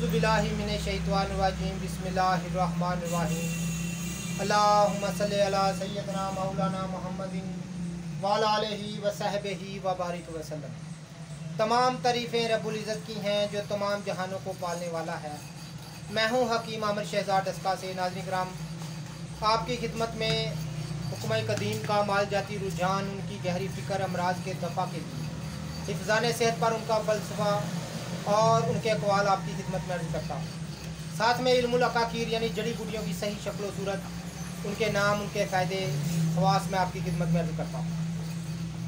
औज़ुबिल्लाहि मिनश्शैतानिर्रजीम बिस्मिल्लाहिर्रहमानिर्रहीम अल्लाहुम्मा सल्लि अला सय्यदना मौलाना मुहम्मदिन व अला आलिहि व सहबिहि व बारिक वसल्लम। तमाम तारीफ़ें रब्बुल इज़्ज़त की हैं जो तमाम जहानों को पालने वाला है। मैं हूँ हकीम आमिर शहज़ाद डस्का से। नाज़रीन किराम, आपकी खिदमत में हुक्म कदीम का माल जाती रुझान, उनकी गहरी फ़िक्र अमराज के दफ़ा के लिए हिफ़्ज़ान सेहत पर उनका फ़लसफ़ा और उनके अक़वाल आपकी खिदमत में अर्ज़ करता हूँ। साथ में इल्मुल अकाकीर यानी जड़ी बूटियों की सही शक्ल सूरत, उनके नाम, उनके फ़ायदे ख़वास में आपकी खिदमत में अर्ज़ करता हूँ।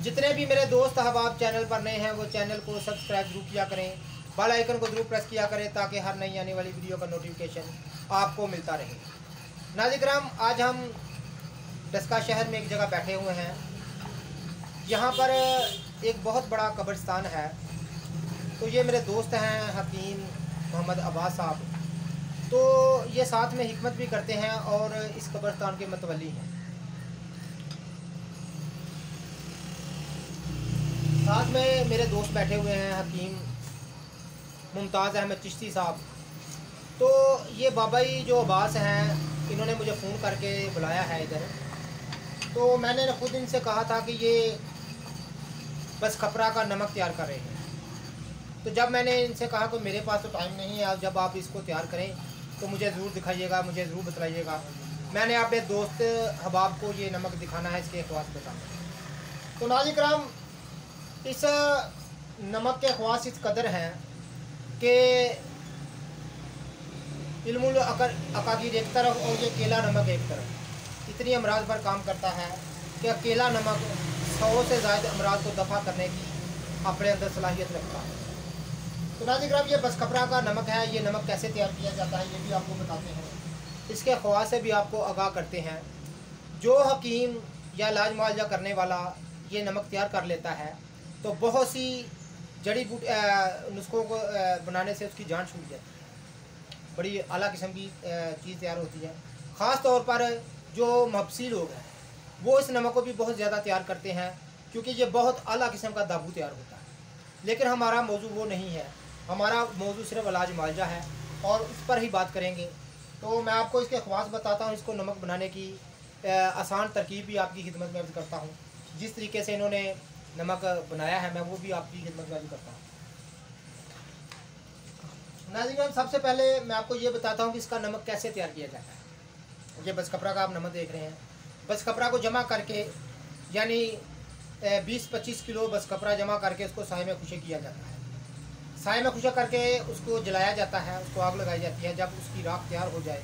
जितने भी मेरे दोस्त अहबाब चैनल पर नए हैं वो चैनल को सब्सक्राइब जरूर किया करें, बेल आइकन को जरूर प्रेस किया करें ताकि हर नई आने वाली वीडियो का नोटिफिकेशन आपको मिलता रहे। नाज़रीन किराम, आज हम डस्का शहर में एक जगह बैठे हुए हैं। यहाँ पर एक बहुत बड़ा कब्रिस्तान है। तो ये मेरे दोस्त हैं हकीम मोहम्मद अब्बास साहब, तो ये साथ में हिकमत भी करते हैं और इस कब्रिस्तान के मतवली हैं। साथ में मेरे दोस्त बैठे हुए हैं हकीम मुमताज़ अहमद चिश्ती साहब। तो ये बाबा जी जो अब्बास हैं, इन्होंने मुझे फ़ोन करके बुलाया है इधर। तो मैंने खुद इनसे कहा था कि ये बस खपरा का नमक तैयार कर रहे हैं। तो जब मैंने इनसे कहा कि मेरे पास तो टाइम नहीं है, और जब आप इसको तैयार करें तो मुझे ज़रूर दिखाइएगा, मुझे ज़रूर बताइएगा। मैंने अपने दोस्त हबाब को ये नमक दिखाना है, इसके ख़वास बताना। तो नाज़रीन किराम, इस नमक के ख़वास इस कदर हैं कि इल्मुल अकाकीर एक तरफ और ये केला नमक एक तरफ इतनी अमराज पर काम करता है कि अकेला नमक 100 से ज़्यादा अमराज को दफ़ा करने की अपने अंदर सलाहियत रखता है। तो नाज़रीन किराम, ये बस खपरा का नमक है। ये नमक कैसे तैयार किया जाता है ये भी आपको बताते हैं, इसके ख़वास से भी आपको आगाह करते हैं। जो हकीम या इलाज मुआवजा करने वाला ये नमक तैयार कर लेता है तो बहुत सी जड़ी बूटी नुस्खों को बनाने से उसकी जान छूट जाती है। बड़ी आला किस्म की चीज़ तैयार होती है। ख़ास तौर पर जो मबसी लोग हैं वो इस नमक को भी बहुत ज़्यादा तैयार करते हैं, क्योंकि ये बहुत आला किस्म का दाबू तैयार होता है। लेकिन हमारा मौजू वो नहीं है, हमारा मौजू सिर्फ इलाज मुआवजा है और उस पर ही बात करेंगे। तो मैं आपको इसके ख़वास बताता हूँ, इसको नमक बनाने की आसान तरकीब भी आपकी खिदमत में अर्ज़ करता हूँ। जिस तरीके से इन्होंने नमक बनाया है मैं वो भी आपकी खिदमत में अर्ज़ करता हूँ। नाज़रीन, सबसे पहले मैं आपको ये बताता हूँ कि इसका नमक कैसे तैयार किया जाता है। ये बस खपरा का आप नमक देख रहे हैं। बस खपरा को जमा करके यानी 20-25 किलो बस कपड़ा जमा करके उसको साए में खुशक किया जाता है। साए में खुशक करके उसको जलाया जाता है, उसको आग लगाई जाती है। जब उसकी राख तैयार हो जाए,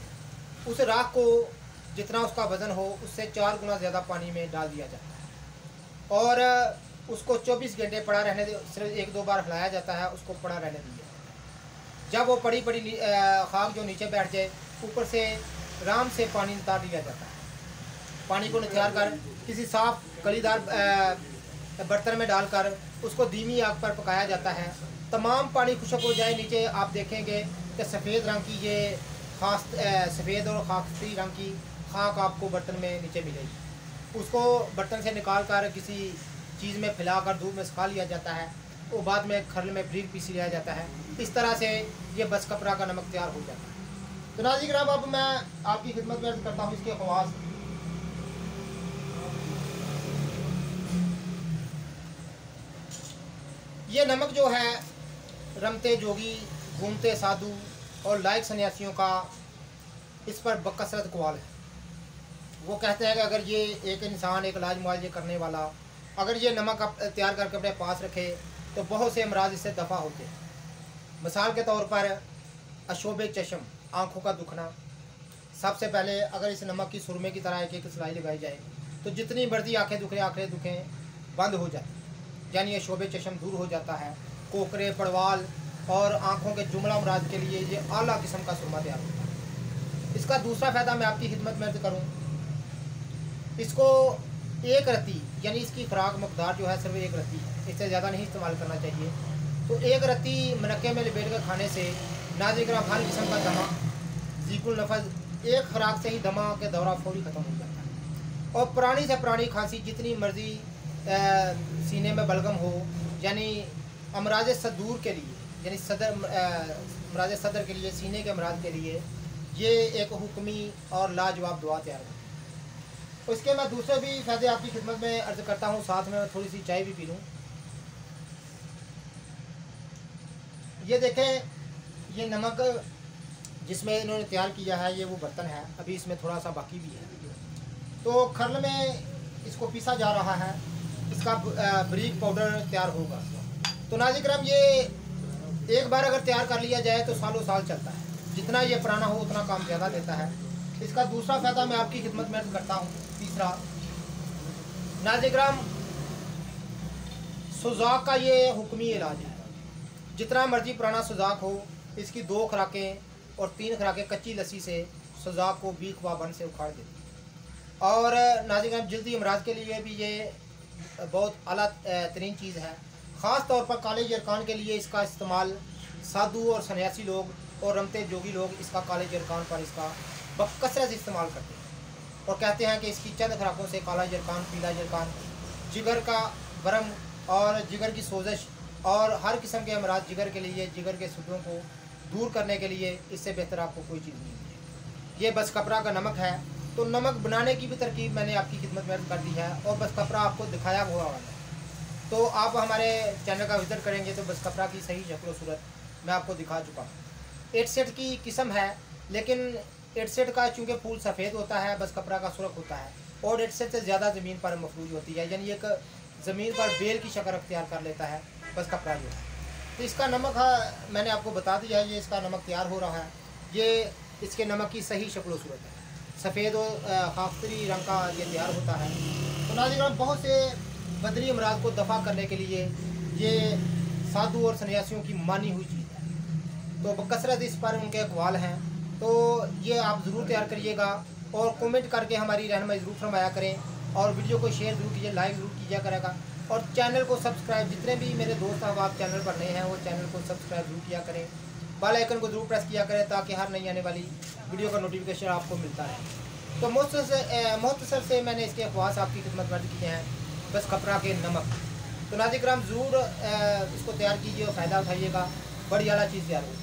उस राख को जितना उसका वज़न हो उससे 4 गुना ज़्यादा पानी में डाल दिया जाता है और उसको 24 घंटे पड़ा रहने दे। सिर्फ 1-2 बार हिलाया जाता है, उसको पड़ा रहने दिया। जब वो पड़ी खाक जो नीचे बैठ जाए, ऊपर से आराम से पानी नितार दिया जाता है। पानी को नितार कर किसी साफ़ कलीदार बर्तन में डालकर उसको धीमी आग पर पकाया जाता है। तमाम पानी खुशक हो जाए, नीचे आप देखेंगे कि सफ़ेद रंग की ये खास सफ़ेद और खाकी रंग की खाक आपको बर्तन में नीचे मिलेगी। उसको बर्तन से निकाल कर किसी चीज़ में फैलाकर धूप में सुखा लिया जाता है। वो बाद में खरल में बारीक पीस लिया जाता है। इस तरह से ये बस कपरा का नमक तैयार हो जाता है। तो नाज़रीन किराम, अब मैं आपकी खिदमत में अर्ज़ करता हूँ इसके ख़वास। ये नमक जो है रमते जोगी, घूमते साधु और लायक सन्यासियों का इस पर बकसरत कवाल है। वो कहते हैं कि अगर ये एक इंसान, एक इलाज मुआवजे करने वाला अगर ये नमक तैयार करके अपने पास रखे तो बहुत से अमराज इससे दफ़ा होते हैं। मिसाल के तौर पर अशोबे चश्म, आँखों का दुखना। सबसे पहले अगर इस नमक की सुरमे की तरह एक सिलाई लगाई जाए तो जितनी मर्जी आँखें दुखें बंद हो जाए, यानी अशोबे चश्म दूर हो जाता है। कोकरे, पड़वाल और आँखों के जुमला अमराज के लिए ये आला किस्म का सुरमा तैयार होता है। इसका दूसरा फ़ायदा मैं आपकी खिदमत में अर्ज़ करूँ, इसको एक रत्ती यानी इसकी खुराक मकदार जो है सिर्फ 1 रत्ती है, इससे ज़्यादा नहीं इस्तेमाल करना चाहिए। तो 1 रत्ती मनक्के में लपेट कर खाने से नाज़रीन किराम हर किस्म का दमा, ज़ीकुल नफ़ज़, एक खुराक से ही दमा के दौरा फौरी ख़त्म हो जाता है। और पुरानी से पुरानी खांसी जितनी मर्ज़ी सीने में बलगम हो, यानी अमराज सदूर के लिए, यानी अमराज सदर के लिए, सीने के अमराज के लिए ये एक हुक्मी और लाजवाब दुआ तैयार होती है। उसके मैं दूसरे भी फ़ायदे आपकी खिदमत में अर्ज़ करता हूँ, साथ में मैं थोड़ी सी चाय भी पी लूँ। ये देखें, ये नमक जिसमें इन्होंने तैयार किया है, ये वो बर्तन है, अभी इसमें थोड़ा सा बाकी भी है। तो खरल में इसको पीसा जा रहा है, इसका बारीक पाउडर तैयार होगा। तो नाज़रीन करम, ये एक बार अगर तैयार कर लिया जाए तो सालों साल चलता है, जितना ये पुराना हो उतना काम ज़्यादा देता है। इसका दूसरा फ़ायदा मैं आपकी खिदमत में अर्ज़ करता हूँ। तीसरा, नाज़रीन करम, सुजाक का ये हुक्मी इलाज है। जितना मर्जी पुराना सुजाक हो, इसकी 2 खुराकें और 3 खुराकें कच्ची लस्सी से सुजाक को बीख व बन से उखाड़ देती है। और नाज़रीन करम, जल्दी अमराज के लिए भी ये बहुत आला तरीन चीज़ है। ख़ास तौर पर काले जरकान के लिए इसका इस्तेमाल साधु और सन्यासी लोग और रमते जोगी लोग इसका काले जरकान पर इसका बकसरत इस्तेमाल करते हैं और कहते हैं कि इसकी चंद खुराकों से काला जरकान, पीला जरकान, जिगर का बरम और जिगर की सोजश और हर किस्म के अमराज जिगर के लिए, जिगर के सुतों को दूर करने के लिए इससे बेहतर आपको कोई चीज़ नहीं है। ये बस कपड़ा का नमक है। तो नमक बनाने की भी तरकीब मैंने आपकी खिदमत में कर दी है और बस कपड़ा आपको दिखाया हुआ है। तो आप हमारे चैनल का विज़िट करेंगे तो बस कपड़ा की सही शक्ल सूरत मैं आपको दिखा चुका हूँ। 8 सेट की किस्म है, लेकिन 8 सेट का चूँकि फूल सफ़ेद होता है, बस कपड़ा का सुरख होता है और 8 सेट से ज़्यादा ज़मीन पर मफरूज होती है, यानी एक ज़मीन पर बेल की शक्ल अख्तियार कर लेता है बस कपड़ा जो है। तो इसका नमक मैंने आपको बता दिया है, ये इसका नमक तैयार हो रहा है। ये इसके नमक की सही शक्ल सूरत है, सफ़ेद और खाख्तरी रंग का ये तैयार होता है। तो नाज़रीन, बहुत से बदरी अमराज को दफ़ा करने के लिए ये साधु और सन्यासियों की मानी हुई चीज़ है। तो बकसरत इस पर उनके अक़वाल हैं। तो ये आप ज़रूर तैयार करिएगा और कमेंट करके हमारी रहनुमाई ज़रूर फरमाया करें और वीडियो को शेयर ज़रूर कीजिए, लाइक ज़रूर कीजिए करेगा और चैनल को सब्सक्राइब, जितने भी मेरे दोस्त अब आप चैनल पर नए हैं वो चैनल को सब्सक्राइब ज़रूर किया करें, बेल आइकन को ज़रूर प्रेस किया करें ताकि हर नई आने वाली वीडियो का नोटिफिकेशन आपको मिलता रहे। तो मुख्तसर से मैंने इसके अखवास आपकी खिदमत में किए हैं, बस कपड़ा के नमक। तो नाज़रीन करम, ज़रूर इसको तैयार कीजिए और फ़ायदा उठाइएगा, बड़ी आला चीज़ तैयार होगी।